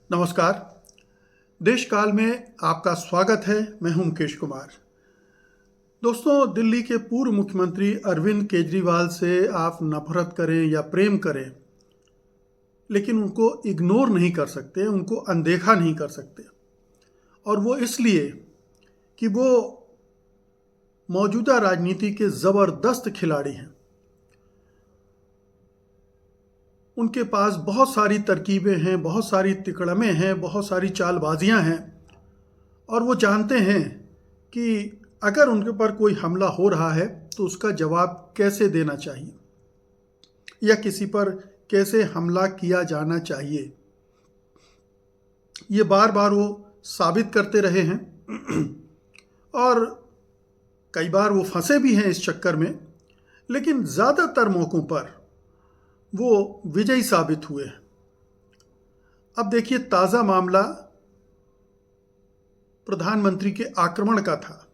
नमस्कार। देश काल में आपका स्वागत है। मैं हूं मुकेश कुमार। दोस्तों, दिल्ली के पूर्व मुख्यमंत्री अरविंद केजरीवाल से आप नफरत करें या प्रेम करें, लेकिन उनको इग्नोर नहीं कर सकते, उनको अनदेखा नहीं कर सकते। और वो इसलिए कि वो मौजूदा राजनीति के ज़बरदस्त खिलाड़ी हैं। उनके पास बहुत सारी तरकीबें हैं, बहुत सारी तिकड़में हैं, बहुत सारी चालबाजियां हैं। और वो जानते हैं कि अगर उनके पर कोई हमला हो रहा है तो उसका जवाब कैसे देना चाहिए या किसी पर कैसे हमला किया जाना चाहिए। ये बार बार वो साबित करते रहे हैं और कई बार वो फंसे भी हैं इस चक्कर में, लेकिन ज़्यादातर मौक़ों पर वो विजयी साबित हुए हैं। अब देखिए, ताज़ा मामला प्रधानमंत्री के आक्रमण का था।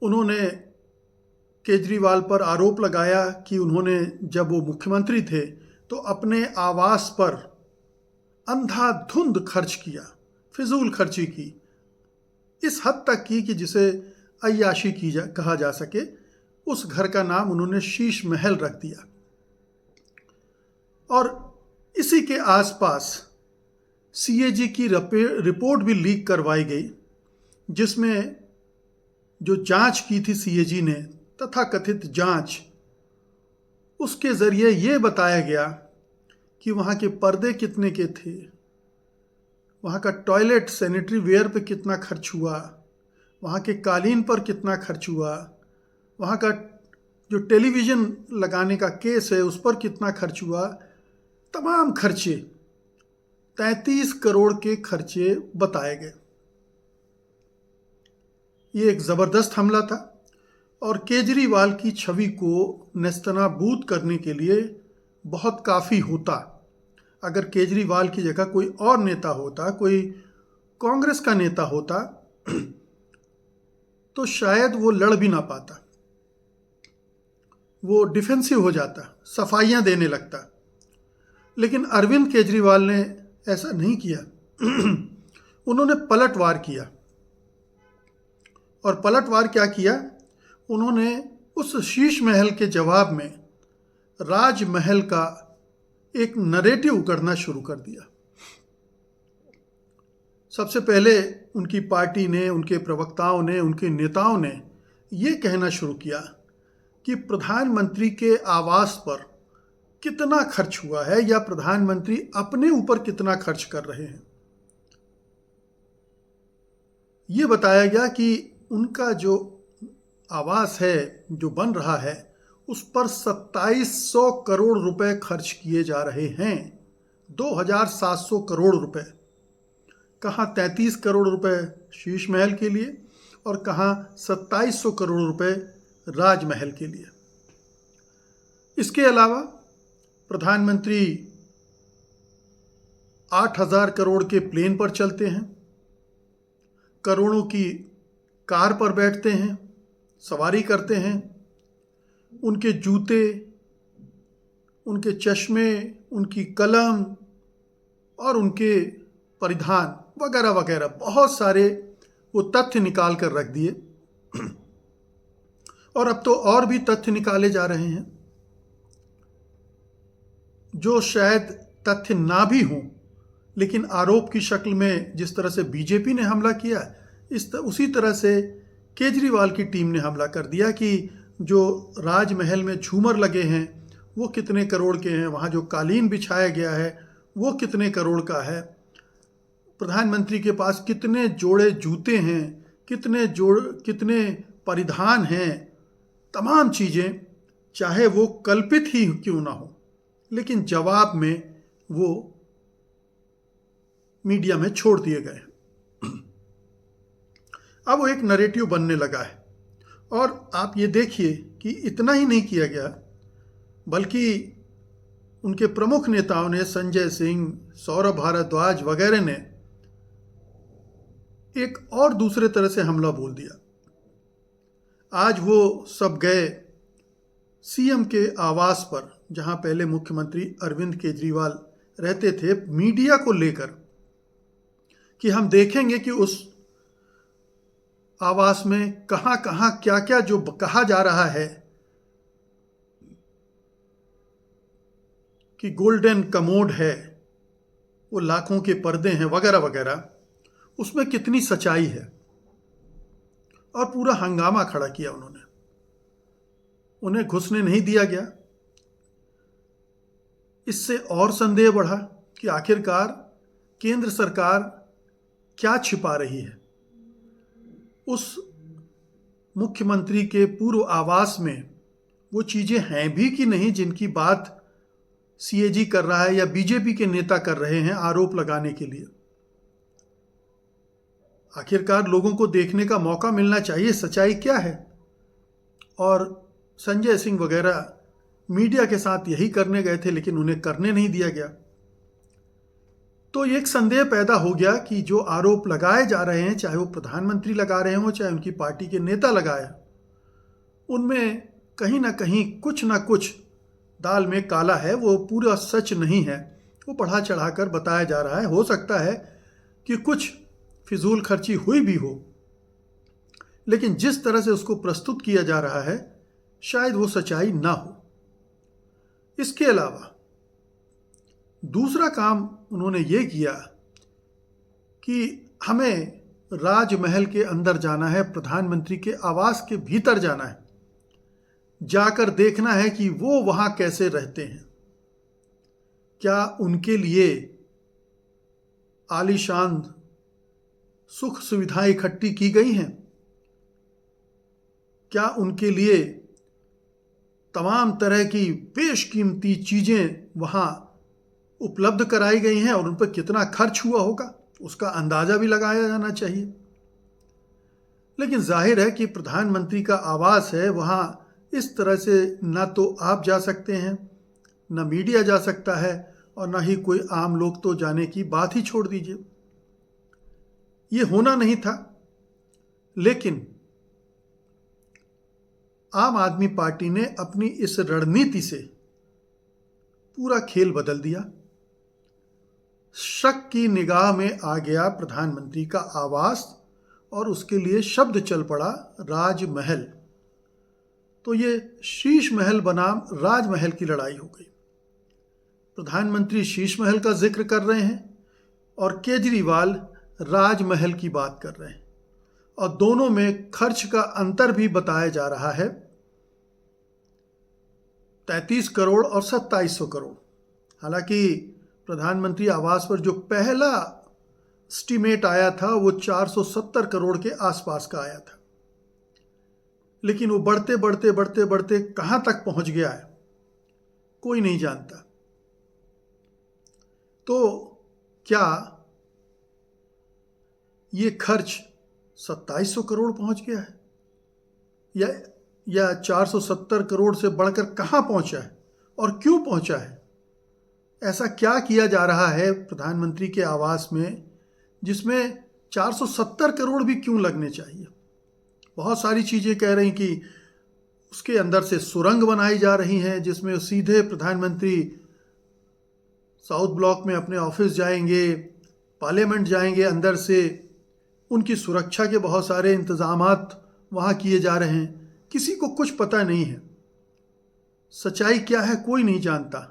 उन्होंने केजरीवाल पर आरोप लगाया कि उन्होंने, जब वो मुख्यमंत्री थे, तो अपने आवास पर अंधाधुंध खर्च किया, फिजूल खर्ची की, इस हद तक की कि जिसे अय्याशी कहा जा सके। उस घर का नाम उन्होंने शीश महल रख दिया। और इसी के आसपास सीएजी की रिपोर्ट भी लीक करवाई गई, जिसमें जो जांच की थी सीएजी ने, तथाकथित जांच, उसके ज़रिए ये बताया गया कि वहाँ के पर्दे कितने के थे, वहाँ का टॉयलेट सैनिटरी वेयर पे कितना खर्च हुआ, वहाँ के कालीन पर कितना खर्च हुआ, वहाँ का जो टेलीविज़न लगाने का केस है उस पर कितना खर्च हुआ। तमाम खर्चे, 33 करोड़ के खर्चे बताए गए। ये एक ज़बरदस्त हमला था और केजरीवाल की छवि को नेस्तनाबूद करने के लिए बहुत काफ़ी होता। अगर केजरीवाल की जगह कोई और नेता होता, कोई कांग्रेस का नेता होता, तो शायद वो लड़ भी ना पाता, वो डिफेंसिव हो जाता, सफाइयाँ देने लगता। लेकिन अरविंद केजरीवाल ने ऐसा नहीं किया। उन्होंने पलटवार किया। और पलटवार क्या किया? उन्होंने उस शीश महल के जवाब में राजमहल का एक नरेटिव करना शुरू कर दिया। सबसे पहले उनकी पार्टी ने, उनके प्रवक्ताओं ने, उनके नेताओं ने ये कहना शुरू किया कि प्रधानमंत्री के आवास पर कितना खर्च हुआ है या प्रधानमंत्री अपने ऊपर कितना खर्च कर रहे हैं। ये बताया गया कि उनका जो आवास है, जो बन रहा है, उस पर 2700 करोड़ रुपए खर्च किए जा रहे हैं। 2700 करोड़ रुपए। कहाँ 33 करोड़ रुपए शीश महल के लिए और कहाँ 2700 करोड़ रुपए राजमहल के लिए। इसके अलावा प्रधानमंत्री 8000 करोड़ के प्लेन पर चलते हैं, करोड़ों की कार पर बैठते हैं, सवारी करते हैं। उनके जूते, उनके चश्मे, उनकी कलम और उनके परिधान वगैरह वगैरह बहुत सारे वो तथ्य निकाल कर रख दिए। और अब तो और भी तथ्य निकाले जा रहे हैं जो शायद तथ्य ना भी हों, लेकिन आरोप की शक्ल में जिस तरह से बीजेपी ने हमला किया, उसी तरह से केजरीवाल की टीम ने हमला कर दिया कि जो राजमहल में झूमर लगे हैं वो कितने करोड़ के हैं, वहाँ जो कालीन बिछाया गया है वो कितने करोड़ का है, प्रधानमंत्री के पास कितने जोड़े जूते हैं, कितने परिधान हैं। तमाम चीज़ें, चाहे वो कल्पित ही क्यों ना हो, लेकिन जवाब में वो मीडिया में छोड़ दिए गए। अब वो एक नरेटिव बनने लगा है। और आप ये देखिए कि इतना ही नहीं किया गया, बल्कि उनके प्रमुख नेताओं ने, संजय सिंह, सौरभ भारद्वाज वगैरह ने एक और दूसरे तरह से हमला बोल दिया। आज वो सब गए सीएम के आवास पर, जहां पहले मुख्यमंत्री अरविंद केजरीवाल रहते थे मीडिया को लेकर कि हम देखेंगे कि उस आवास में कहाँ कहाँ क्या क्या जो कहा जा रहा है कि गोल्डन कमोड है, वो लाखों के पर्दे हैं वगैरह वगैरह, उसमें कितनी सच्चाई है। और पूरा हंगामा खड़ा किया उन्होंने, उन्हें घुसने नहीं दिया गया। इससे और संदेह बढ़ा कि आखिरकार केंद्र सरकार क्या छिपा रही है। उस मुख्यमंत्री के पूर्व आवास में वो चीज़ें हैं भी कि नहीं जिनकी बात सीएजी कर रहा है या बीजेपी के नेता कर रहे हैं आरोप लगाने के लिए। आखिरकार लोगों को देखने का मौका मिलना चाहिए सच्चाई क्या है। और संजय सिंह वगैरह मीडिया के साथ यही करने गए थे, लेकिन उन्हें करने नहीं दिया गया। तो एक संदेह पैदा हो गया कि जो आरोप लगाए जा रहे हैं, चाहे वो प्रधानमंत्री लगा रहे हों चाहे उनकी पार्टी के नेता लगाए, उनमें कहीं ना कहीं कुछ ना कुछ दाल में काला है, वो पूरा सच नहीं है, वो बढ़ा चढ़ाकर बताया जा रहा है। हो सकता है कि कुछ फिजूल खर्ची हुई भी हो, लेकिन जिस तरह से उसको प्रस्तुत किया जा रहा है शायद वो सच्चाई ना हो। इसके अलावा दूसरा काम उन्होंने ये किया कि हमें राजमहल के अंदर जाना है, प्रधानमंत्री के आवास के भीतर जाना है, जाकर देखना है कि वो वहाँ कैसे रहते हैं। क्या उनके लिए आलीशान सुख सुविधाएं इकट्ठी की गई हैं? क्या उनके लिए तमाम तरह की बेशकीमती चीज़ें वहाँ उपलब्ध कराई गई हैं और उन पर कितना खर्च हुआ होगा उसका अंदाज़ा भी लगाया जाना चाहिए। लेकिन जाहिर है कि प्रधानमंत्री का आवास है, वहाँ इस तरह से ना तो आप जा सकते हैं, ना मीडिया जा सकता है, और ना ही कोई आम लोग तो जाने की बात ही छोड़ दीजिए। ये होना नहीं था। लेकिन आम आदमी पार्टी ने अपनी इस रणनीति से पूरा खेल बदल दिया। शक की निगाह में आ गया प्रधानमंत्री का आवास और उसके लिए शब्द चल पड़ा राजमहल। तो ये शीश महल बनाम राजमहल की लड़ाई हो गई। प्रधानमंत्री शीश महल का जिक्र कर रहे हैं और केजरीवाल राजमहल की बात कर रहे हैं, और दोनों में खर्च का अंतर भी बताया जा रहा है, 33 करोड़ और 2700 करोड़। हालांकि प्रधानमंत्री आवास पर जो पहला एस्टीमेट आया था वो 470 करोड़ के आसपास का आया था, लेकिन वो बढ़ते बढ़ते बढ़ते बढ़ते कहां तक पहुंच गया है कोई नहीं जानता। तो क्या ये खर्च 2700 करोड़ पहुंच गया है या 470 करोड़ से बढ़कर कहां पहुंचा है और क्यों पहुंचा है? ऐसा क्या किया जा रहा है प्रधानमंत्री के आवास में जिसमें 470 करोड़ भी क्यों लगने चाहिए? बहुत सारी चीज़ें कह रही कि उसके अंदर से सुरंग बनाई जा रही हैं जिसमें सीधे प्रधानमंत्री साउथ ब्लॉक में अपने ऑफिस जाएंगे, पार्लियामेंट जाएंगे, अंदर से उनकी सुरक्षा के बहुत सारे इंतजामात वहाँ किए जा रहे हैं। किसी को कुछ पता नहीं है, सच्चाई क्या है कोई नहीं जानता,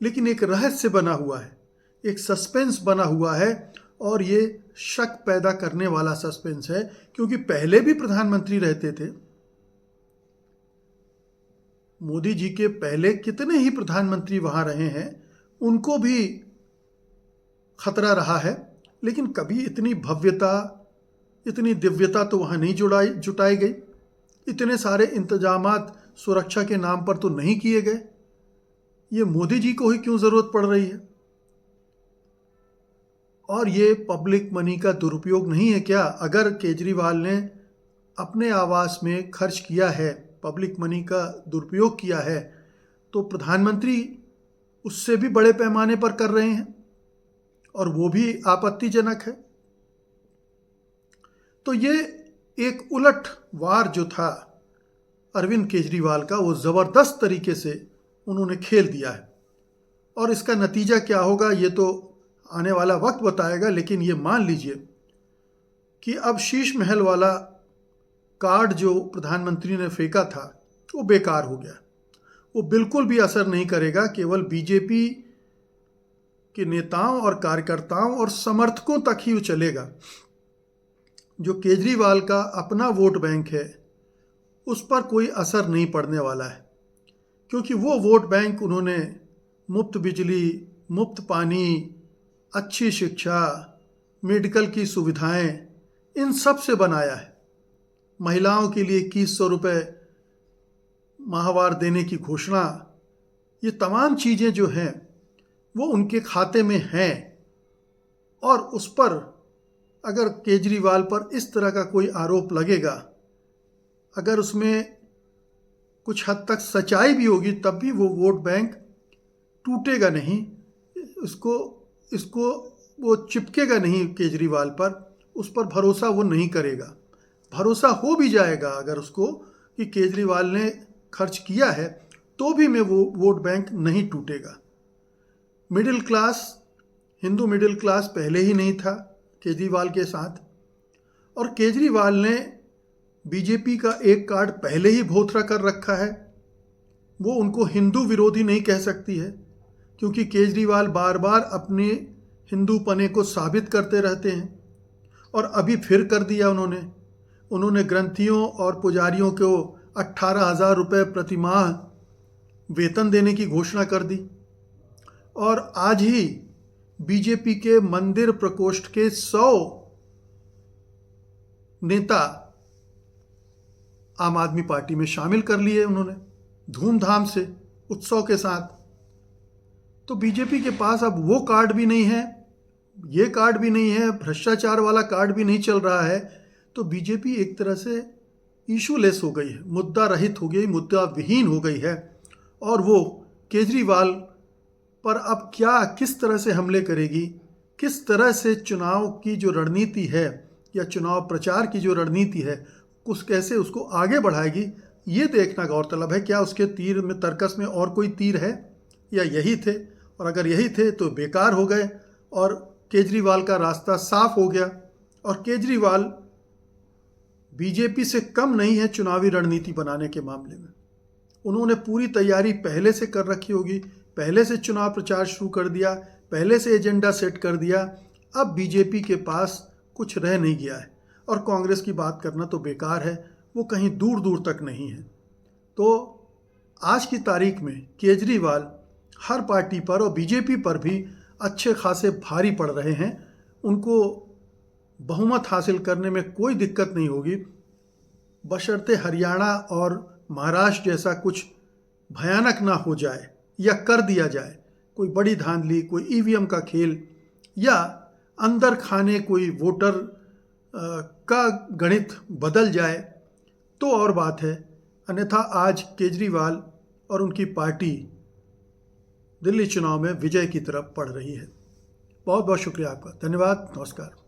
लेकिन एक रहस्य बना हुआ है, एक सस्पेंस बना हुआ है, और ये शक पैदा करने वाला सस्पेंस है, क्योंकि पहले भी प्रधानमंत्री रहते थे। मोदी जी के पहले कितने ही प्रधानमंत्री वहां रहे हैं, उनको भी खतरा रहा है, लेकिन कभी इतनी भव्यता, इतनी दिव्यता तो वहां नहीं जुटाई गई, इतने सारे इंतजामात सुरक्षा के नाम पर तो नहीं किए गए। ये मोदी जी को ही क्यों जरूरत पड़ रही है? और ये पब्लिक मनी का दुरुपयोग नहीं है क्या? अगर केजरीवाल ने अपने आवास में खर्च किया है, पब्लिक मनी का दुरुपयोग किया है, तो प्रधानमंत्री उससे भी बड़े पैमाने पर कर रहे हैं, और वो भी आपत्तिजनक है। तो ये एक उलट वार जो था अरविंद केजरीवाल का, वो ज़बरदस्त तरीके से उन्होंने खेल दिया है। और इसका नतीजा क्या होगा ये तो आने वाला वक्त बताएगा, लेकिन ये मान लीजिए कि अब शीश महल वाला कार्ड जो प्रधानमंत्री ने फेंका था वो बेकार हो गया। वो बिल्कुल भी असर नहीं करेगा, केवल बीजेपी के नेताओं और कार्यकर्ताओं और समर्थकों तक ही वो चलेगा। जो केजरीवाल का अपना वोट बैंक है उस पर कोई असर नहीं पड़ने वाला है, क्योंकि वो वोट बैंक उन्होंने मुफ्त बिजली, मुफ्त पानी, अच्छी शिक्षा, मेडिकल की सुविधाएं, इन सब से बनाया है। महिलाओं के लिए 2100 रुपये माहवार देने की घोषणा, ये तमाम चीज़ें जो हैं वो उनके खाते में हैं। और उस पर अगर केजरीवाल पर इस तरह का कोई आरोप लगेगा, अगर उसमें कुछ हद तक सच्चाई भी होगी, तब भी वो वोट बैंक टूटेगा नहीं, इसको वो चिपकेगा नहीं केजरीवाल पर, उस पर भरोसा वो नहीं करेगा। भरोसा हो भी जाएगा अगर उसको कि केजरीवाल ने खर्च किया है, तो भी में वो वोट बैंक नहीं टूटेगा। Middle class, Hindu middle class पहले ही नहीं था केजरीवाल के साथ, और केजरीवाल ने बीजेपी का एक कार्ड पहले ही भोथरा कर रखा है। वो उनको हिंदू विरोधी नहीं कह सकती है, क्योंकि केजरीवाल बार बार अपने हिंदूपने को साबित करते रहते हैं, और अभी फिर कर दिया उन्होंने ग्रंथियों और पुजारियों को 18,000 रुपये प्रतिमाह वेतन देने की घोषणा कर दी। और आज ही बीजेपी के मंदिर प्रकोष्ठ के 100 नेता आम आदमी पार्टी में शामिल कर लिए उन्होंने, धूमधाम से, उत्सव के साथ। तो बीजेपी के पास अब वो कार्ड भी नहीं है, ये कार्ड भी नहीं है, भ्रष्टाचार वाला कार्ड भी नहीं चल रहा है। तो बीजेपी एक तरह से इशूलेस हो गई है, मुद्दा रहित हो गई, मुद्दा विहीन हो गई है। और वो केजरीवाल पर अब क्या, किस तरह से हमले करेगी, किस तरह से चुनाव की जो रणनीति है या चुनाव प्रचार की जो रणनीति है कैसे उसको आगे बढ़ाएगी, ये देखना गौरतलब है। क्या उसके तीर में, तर्कस में और कोई तीर है या यही थे? और अगर यही थे तो बेकार हो गए और केजरीवाल का रास्ता साफ हो गया। और केजरीवाल बीजेपी से कम नहीं है चुनावी रणनीति बनाने के मामले में। उन्होंने पूरी तैयारी पहले से कर रखी होगी, पहले से चुनाव प्रचार शुरू कर दिया, पहले से एजेंडा सेट कर दिया। अब बीजेपी के पास कुछ रह नहीं गया है, और कांग्रेस की बात करना तो बेकार है, वो कहीं दूर दूर तक नहीं है। तो आज की तारीख में केजरीवाल हर पार्टी पर और बीजेपी पर भी अच्छे खासे भारी पड़ रहे हैं। उनको बहुमत हासिल करने में कोई दिक्कत नहीं होगी, बशर्ते हरियाणा और महाराष्ट्र जैसा कुछ भयानक ना हो जाए या कर दिया जाए, कोई बड़ी धांधली, कोई ईवीएम का खेल, या अंदर खाने कोई वोटर का गणित बदल जाए तो और बात है। अन्यथा आज केजरीवाल और उनकी पार्टी दिल्ली चुनाव में विजय की तरफ बढ़ रही है। बहुत बहुत शुक्रिया आपका, धन्यवाद, नमस्कार।